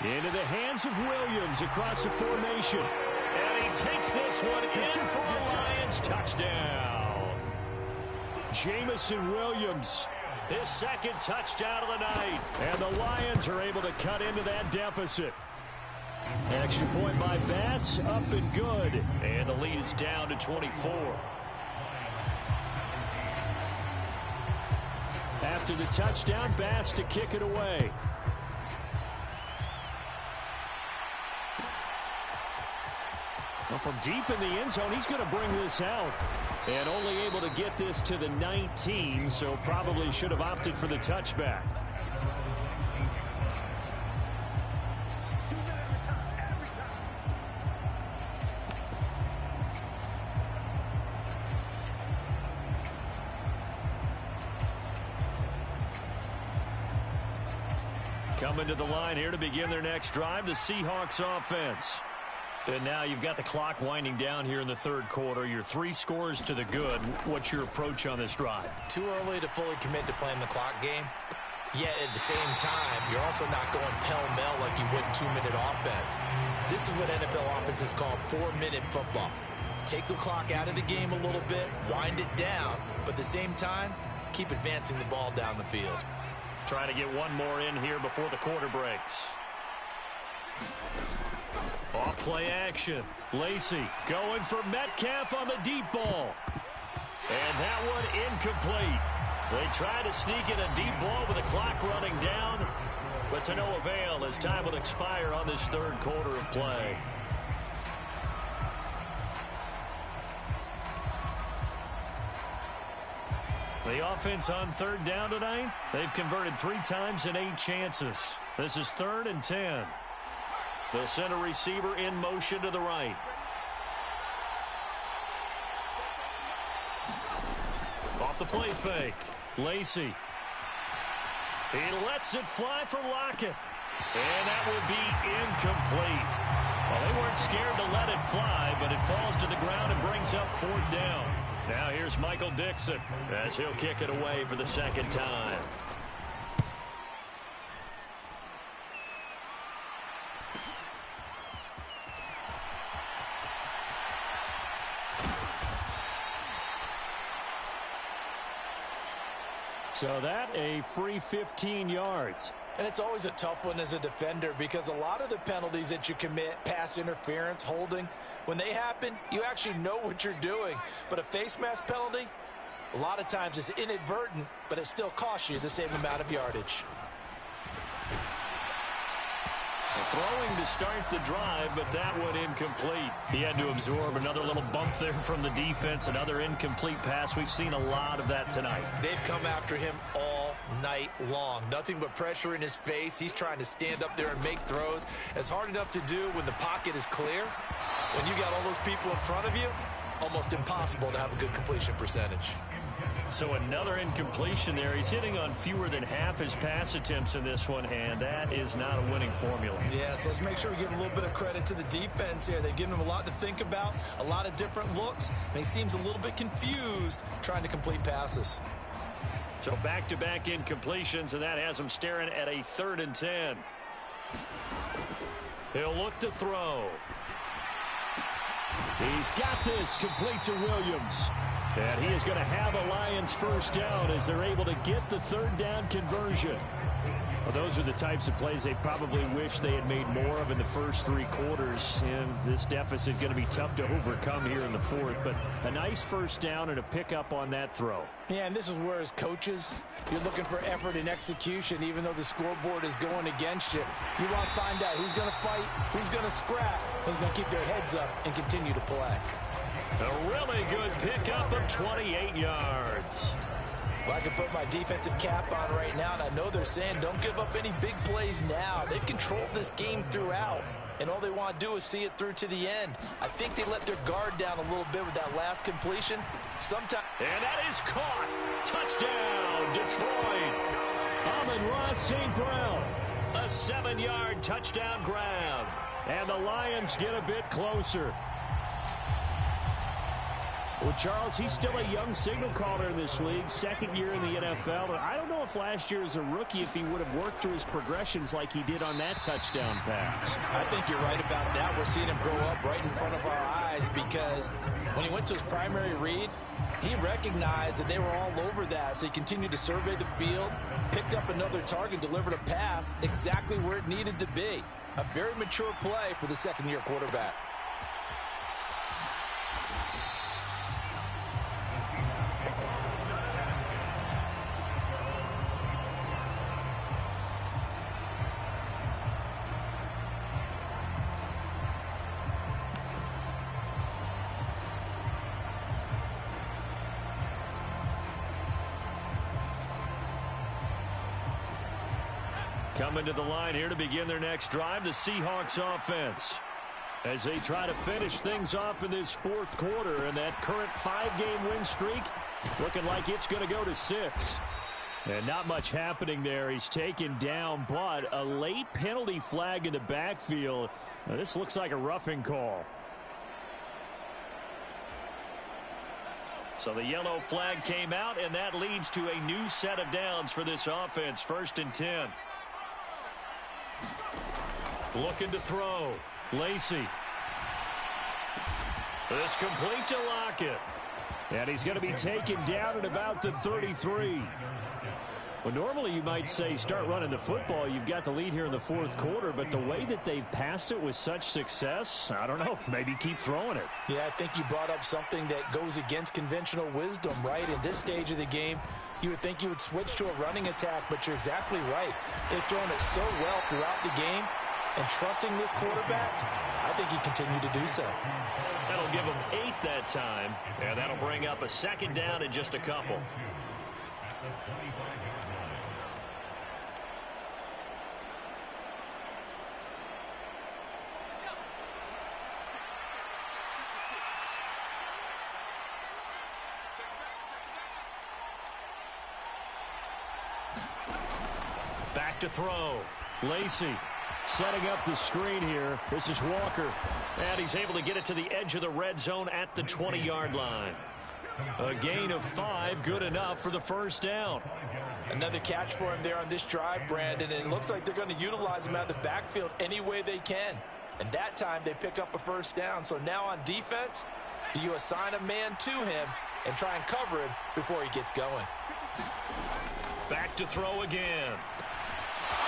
Speaker 5: Into the hands of Williams across the formation.
Speaker 2: And he takes this one in for a Lions touchdown.
Speaker 5: Jamison Williams.
Speaker 2: His 2nd touchdown of the night.
Speaker 5: And the Lions are able to cut into that deficit. Extra point by Bass, up and good.
Speaker 2: And the lead is down to 24.
Speaker 5: After the touchdown, Bass to kick it away. Well, from deep in the end zone, he's going to bring this out. And only able to get this to the 19, so probably should have opted for the touchback.
Speaker 2: Coming to the line here to begin their next drive, the Seahawks offense. And now you've got the clock winding down here in the 3rd quarter. You're 3 scores to the good. What's your approach on this drive?
Speaker 3: Too early to fully commit to playing the clock game. Yet at the same time, you're also not going pell-mell like you would 2-minute offense. This is what NFL offenses call 4-minute football. Take the clock out of the game a little bit, wind it down, but at the same time, keep advancing the ball down the field.
Speaker 2: Trying to get one more in here before the quarter breaks. Off play action. Lacy going for Metcalf on the deep ball. And that one incomplete. They try to sneak in a deep ball with the clock running down, but to no avail as time will expire on this 3rd quarter of play. The offense on 3rd down tonight, they've converted 3 times in 8 chances. This is 3rd and 10. They'll send a receiver in motion to the right. Off the play fake. Lacy. He lets it fly for Lockett. And that would be incomplete. Well, they weren't scared to let it fly, but it falls to the ground and brings up 4th down. Now here's Michael Dixon as he'll kick it away for the second time.
Speaker 5: So that a free 15 yards.
Speaker 3: And it's always a tough one as a defender because a lot of the penalties that you commit, pass interference, holding, when they happen, you actually know what you're doing. But a face mask penalty, a lot of times it's inadvertent, but it still costs you the same amount of yardage.
Speaker 2: Throwing to start the drive, but that one incomplete. He had to absorb another little bump there from the defense, another incomplete pass. We've seen a lot of that tonight.
Speaker 3: They've come after him all night long. Nothing but pressure in his face. He's trying to stand up there and make throws. It's hard enough to do when the pocket is clear. When you got all those people in front of you, almost impossible to have a good completion percentage.
Speaker 2: So another incompletion there. He's hitting on fewer than half his pass attempts in this one, and that is not a winning formula.
Speaker 3: Yeah, so let's make sure we give a little bit of credit to the defense here. They've given him a lot to think about, a lot of different looks, and he seems a little bit confused trying to complete passes.
Speaker 2: So back-to-back incompletions, and that has him staring at a 3rd and 10. He'll look to throw.
Speaker 5: He's got this, complete to Williams. And he is going to have a Lions first down as they're able to get the 3rd down conversion. Well, those are the types of plays they probably wish they had made more of in the first 3 quarters. And this deficit going to be tough to overcome here in the 4th. But a nice first down and a pickup on that throw.
Speaker 3: Yeah, and this is where as coaches, you're looking for effort and execution even though the scoreboard is going against you. You want to find out who's going to fight, who's going to scrap, who's going to keep their heads up and continue to play.
Speaker 2: A really good pickup of 28 yards.
Speaker 3: Well, I can put my defensive cap on right now, and I know they're saying don't give up any big plays now. They've controlled this game throughout, and all they want to do is see it through to the end. I think they let their guard down a little bit with that last completion.
Speaker 2: And that is caught. Touchdown, Detroit.
Speaker 5: Amon-Ra St. Brown.
Speaker 2: A 7-yard touchdown grab.
Speaker 5: And the Lions get a bit closer. Well, Charles, he's still a young signal caller in this league, 2nd year in the NFL. I don't know if last year as a rookie if he would have worked through his progressions like he did on that touchdown pass.
Speaker 3: I think you're right about that. We're seeing him grow up right in front of our eyes because when he went to his primary read, he recognized that they were all over that, so he continued to survey the field, picked up another target, delivered a pass exactly where it needed to be. A very mature play for the 2nd-year quarterback.
Speaker 2: Coming to the line here to begin their next drive, the Seahawks offense.
Speaker 5: As they try to finish things off in this 4th quarter, and that current 5-game win streak looking like it's going to go to 6. And not much happening there. He's taken down, but a late penalty flag in the backfield. Now, this looks like a roughing call.
Speaker 2: So the yellow flag came out, and that leads to a new set of downs for this offense. 1st and 10. Looking to throw. Lacy. This complete to Lockett.
Speaker 5: And he's going to be taken down at about the 33. Well, normally you might say start running the football. You've got the lead here in the 4th quarter, but the way that they've passed it with such success, I don't know, maybe keep throwing it.
Speaker 3: Yeah, I think you brought up something that goes against conventional wisdom, right? In this stage of the game, you would think you would switch to a running attack, but you're exactly right. They've thrown it so well throughout the game, and trusting this quarterback, I think he continued to do so.
Speaker 2: That'll give him 8 that time, and that'll bring up a 2nd down in just a couple. Back to throw.
Speaker 5: Lacy setting up the screen here. This is Walker.
Speaker 2: And he's able to get it to the edge of the red zone at the 20-yard line. A gain of 5, good enough for the first down.
Speaker 3: Another catch for him there on this drive, Brandon, and it looks like they're going to utilize him out of the backfield any way they can. And that time they pick up a first down. So now on defense, do you assign a man to him and try and cover him before he gets going?
Speaker 2: Back to throw again.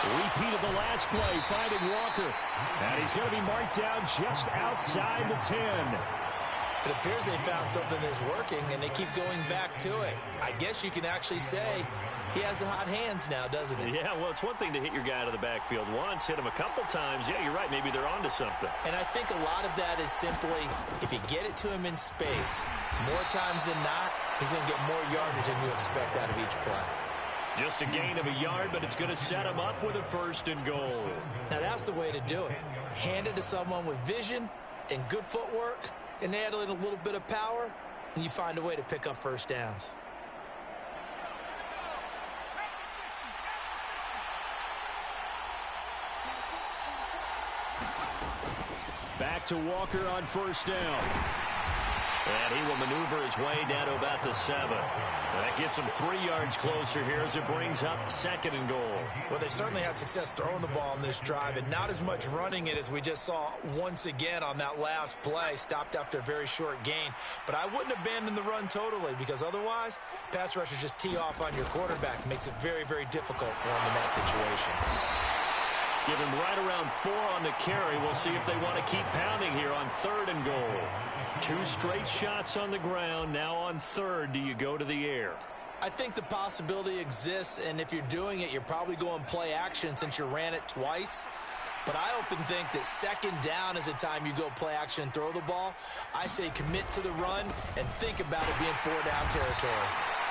Speaker 5: Repeat of the last play, finding Walker. And he's going to be marked down just outside the 10.
Speaker 3: It appears they found something that's working, and they keep going back to it. I guess you can actually say he has the hot hands now, doesn't he?
Speaker 2: Yeah, well, it's one thing to hit your guy out of the backfield once, hit him a couple times. Yeah, you're right. Maybe they're onto something.
Speaker 3: And I think a lot of that is simply if you get it to him in space, more times than not, he's going to get more yardage than you expect out of each play.
Speaker 2: Just a gain of a yard, but it's going to set him up with a 1st and goal.
Speaker 3: Now, that's the way to do it. Hand it to someone with vision and good footwork, and add in a little bit of power, and you find a way to pick up first downs.
Speaker 5: Back to Walker on 1st down.
Speaker 2: And he will maneuver his way down to about the 7. That gets him 3 yards closer here as it brings up 2nd and goal.
Speaker 3: Well, they certainly had success throwing the ball on this drive and not as much running it as we just saw once again on that last play, stopped after a very short gain. But I wouldn't abandon the run totally because otherwise, pass rushers just tee off on your quarterback. Makes it very, very difficult for him in that situation.
Speaker 2: Give him right around 4 on the carry. We'll see if they want to keep pounding here on 3rd and goal. 2 straight shots on the ground. Now on 3rd, do you go to the air?
Speaker 3: I think the possibility exists, and if you're doing it, you're probably going play action since you ran it twice. But I often think that 2nd down is a time you go play action and throw the ball. I say commit to the run and think about it being 4-down territory.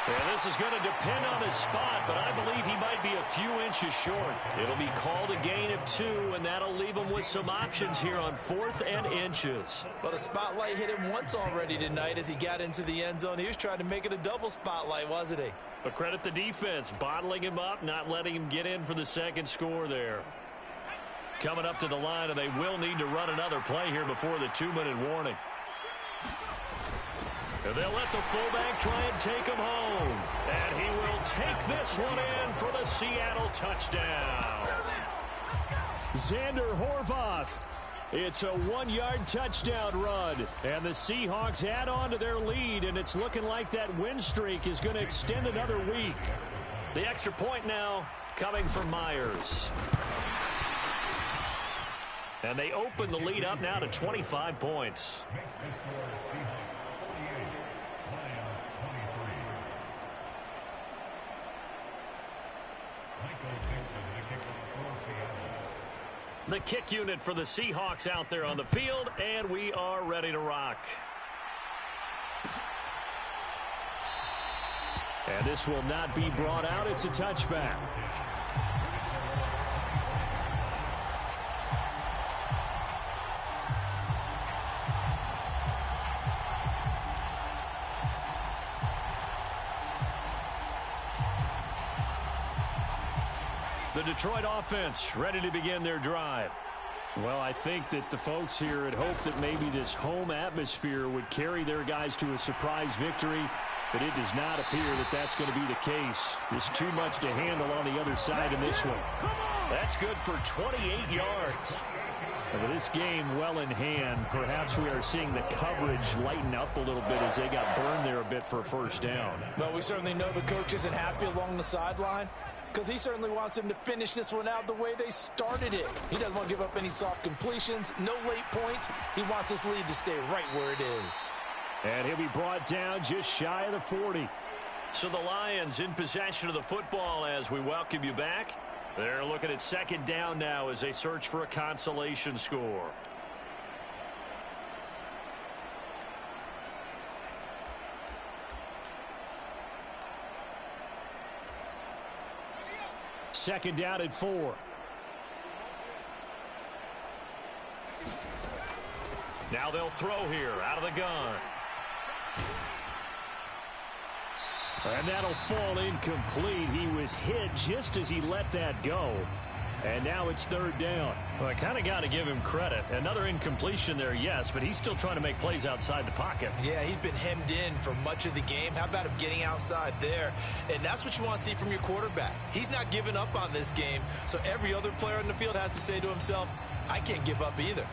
Speaker 2: Yeah, this is going to depend on his spot, but I believe he might be a few inches short. It'll be called a gain of 2, and that'll leave him with some options here on 4th and inches.
Speaker 3: Well, the spotlight hit him once already tonight as he got into the end zone. He was trying to make it a double spotlight, wasn't he?
Speaker 2: But credit the defense, bottling him up, not letting him get in for the 2nd score there. Coming up to the line, and they will need to run another play here before the 2-minute warning. And they'll let the fullback try and take him home. And he will take this one in for the Seattle touchdown.
Speaker 5: Xander Horvath. It's a 1-yard touchdown run. And the Seahawks add on to their lead, and it's looking like that win streak is going to extend another week.
Speaker 2: The extra point now coming from Myers. And they open the lead up now to 25 points. The kick unit for the Seahawks out there on the field, and we are ready to rock.
Speaker 5: And this will not be brought out. It's a touchback.
Speaker 2: The Detroit offense ready to begin their drive.
Speaker 5: Well, I think that the folks here had hoped that maybe this home atmosphere would carry their guys to a surprise victory, but it does not appear that that's going to be the case. There's too much to handle on the other side in this one.
Speaker 2: That's good for 28 yards.
Speaker 5: With this game well in hand, perhaps we are seeing the coverage lighten up a little bit as they got burned there a bit for a 1st down.
Speaker 3: Well, we certainly know the coach isn't happy along the sideline, because he certainly wants them to finish this one out the way they started it. He doesn't want to give up any soft completions, no late points. He wants his lead to stay right where it is.
Speaker 5: And he'll be brought down just shy of the 40.
Speaker 2: So the Lions in possession of the football as we welcome you back. They're looking at 2nd down now as they search for a consolation score.
Speaker 5: Second down at 4.
Speaker 2: Now they'll throw here out of the gun.
Speaker 5: And that'll fall incomplete. He was hit just as he let that go. And now it's third down.
Speaker 2: Well, I kind of got to give him credit. Another incompletion there, yes, but he's still trying to make plays outside the pocket.
Speaker 3: Yeah, he's been hemmed in for much of the game. How about him getting outside there? And that's what you want to see from your quarterback. He's not giving up on this game, so every other player in the field has to say to himself, I can't give up either.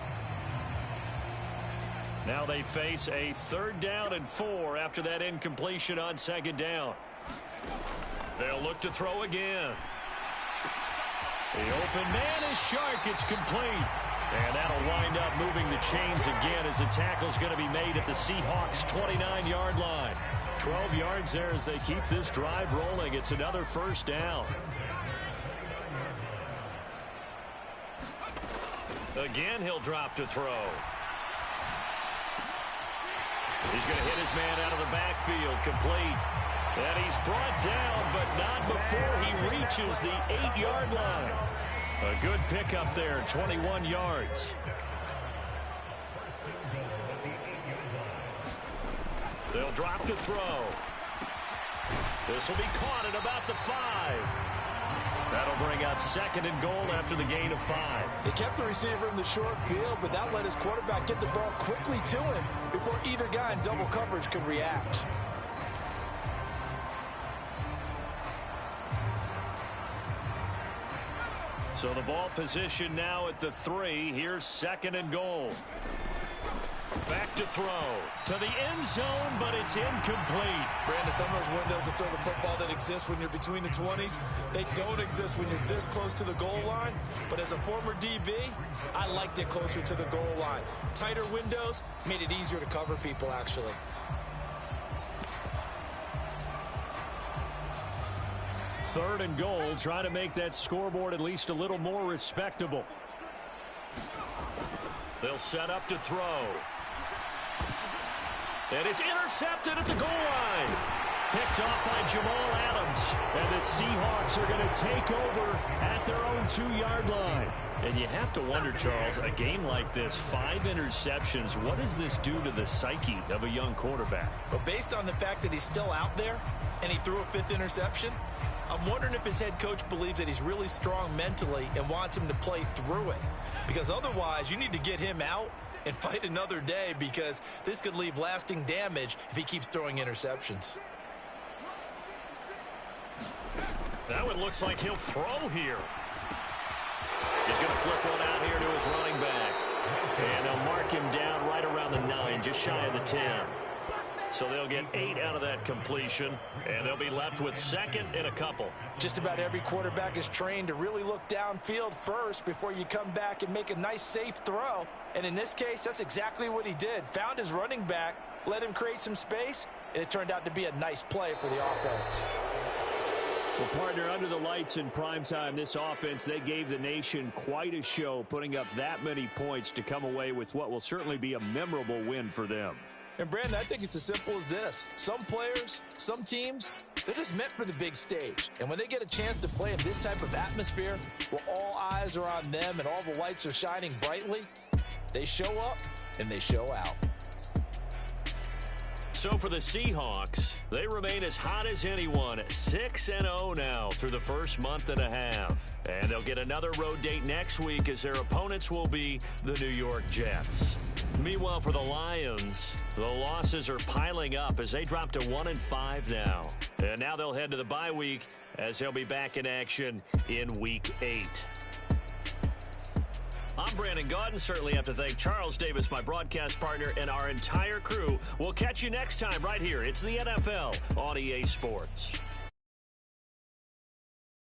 Speaker 2: Now they face a 3rd down and 4 after that incompletion on 2nd down. They'll look to throw again. The open man is Shark. It's complete. And that'll wind up moving the chains again as the tackle's going to be made at the Seahawks' 29-yard line. 12 yards there as they keep this drive rolling. It's another 1st down. Again, he'll drop to throw. He's going to hit his man out of the backfield. Complete. And he's brought down, but not before he reaches the 8-yard line. A good pickup there, 21 yards. They'll drop to throw. This will be caught at about the 5. That'll bring up 2nd and goal after the gain of 5.
Speaker 3: They kept the receiver in the short field, but that let his quarterback get the ball quickly to him before either guy in double coverage could react.
Speaker 2: So the ball position now at the 3. Here's 2nd and goal. Back to throw. To the end zone, but it's incomplete.
Speaker 3: Brandon, some of those windows to throw the football that exist when you're between the 20s, they don't exist when you're this close to the goal line. But as a former DB, I liked it closer to the goal line. Tighter windows made it easier to cover people, actually.
Speaker 5: Third and goal, trying to make that scoreboard at least a little more respectable.
Speaker 2: They'll set up to throw. And it's intercepted at the goal line. Picked off by Jamal Adams.
Speaker 5: And the Seahawks are going to take over at their own 2-yard line.
Speaker 2: And you have to wonder, Charles, a game like this, 5 interceptions, what does this do to the psyche of a young quarterback?
Speaker 3: But based on the fact that he's still out there and he threw a 5th interception, I'm wondering if his head coach believes that he's really strong mentally and wants him to play through it. Because otherwise, you need to get him out and fight another day, because this could leave lasting damage if he keeps throwing interceptions.
Speaker 2: That one looks like he'll throw here. He's going to flip one out here to his running back. And they'll mark him down right around the 9, just shy of the 10. So they'll get 8 out of that completion, and they'll be left with 2nd and a couple.
Speaker 3: Just about every quarterback is trained to really look downfield first before you come back and make a nice, safe throw. And in this case, that's exactly what he did. Found his running back, let him create some space, and it turned out to be a nice play for the offense.
Speaker 5: Well, partner, under the lights in primetime, this offense, they gave the nation quite a show, putting up that many points to come away with what will certainly be a memorable win for them.
Speaker 3: And, Brandon, I think it's as simple as this. Some players, some teams, they're just meant for the big stage. And when they get a chance to play in this type of atmosphere, where all eyes are on them and all the lights are shining brightly, they show up and they show out.
Speaker 2: So for the Seahawks, they remain as hot as anyone, 6-0 now through the first month and a half. And they'll get another road date next week as their opponents will be the New York Jets. Meanwhile, for the Lions, the losses are piling up as they drop to 1-5 now. And now they'll head to the bye week as they'll be back in action in Week 8. I'm Brandon Gaudin. Certainly have to thank Charles Davis, my broadcast partner, and our entire crew. We'll catch you next time right here. It's the NFL on EA Sports.